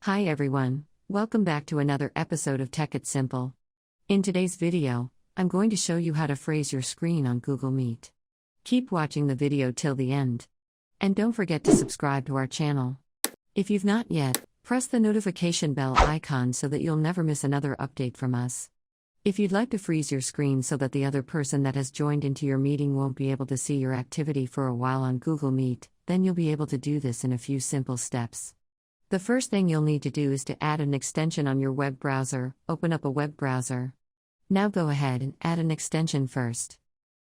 Hi everyone, welcome back to another episode of Tech It Simple. In today's video, I'm going to show you how to freeze your screen on Google Meet. Keep watching the video till the end. And don't forget to subscribe to our channel. If you've not yet, press the notification bell icon so that you'll never miss another update from us. If you'd like to freeze your screen so that the other person that has joined into your meeting won't be able to see your activity for a while on Google Meet, then you'll be able to do this in a few simple steps. The first thing you'll need to do is to add an extension on your web browser. Open up a web browser. Now go ahead and add an extension first.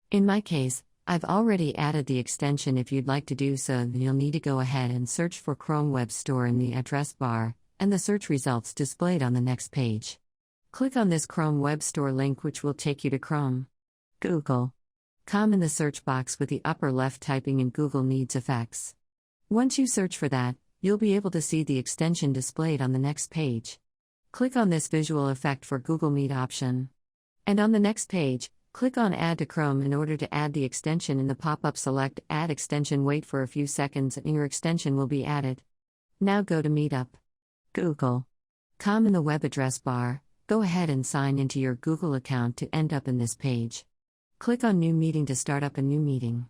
In my case, I've already added the extension. If you'd like to do so, then you'll need to go ahead and search for Chrome Web Store in the address bar, and the search results displayed on the next page. Click on this Chrome Web Store link, which will take you to Chrome. Google.com in the search box with the upper left, typing in Google Needs Effects. Once you search for that, you'll be able to see the extension displayed on the next page. Click on this visual effect for Google Meet option. And on the next page, click on Add to Chrome. In order to add the extension in the pop-up, select Add Extension, wait for a few seconds and your extension will be added. Now go to Meetup. Google.com in the web address bar. Go ahead and sign into your Google account to end up in this page. Click on New Meeting to start up a new meeting.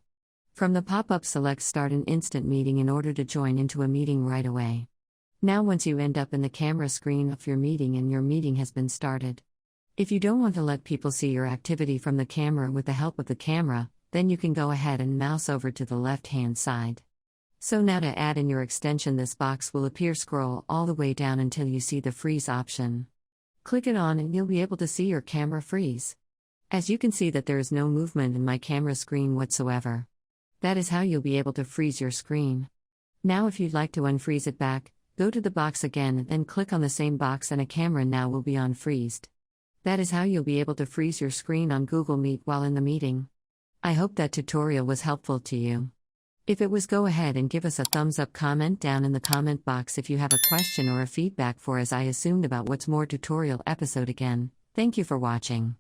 From the pop-up, select Start an Instant Meeting in order to join into a meeting right away. Now once you end up in the camera screen of your meeting and your meeting has been started. If you don't want to let people see your activity from the camera with the help of the camera, then you can go ahead and mouse over to the left-hand side. So now to add in your extension, this box will appear. Scroll all the way down until you see the freeze option. Click it on and you'll be able to see your camera freeze. As you can see that there is no movement in my camera screen whatsoever. That is how you'll be able to freeze your screen. Now if you'd like to unfreeze it back, go to the box again and then click on the same box and a camera now will be unfreezed. That is how you'll be able to freeze your screen on Google Meet while in the meeting. I hope that tutorial was helpful to you. If it was, go ahead and give us a thumbs up. Comment down in the comment box if you have a question or a feedback for us. I assumed about what's more tutorial episode again. Thank you for watching.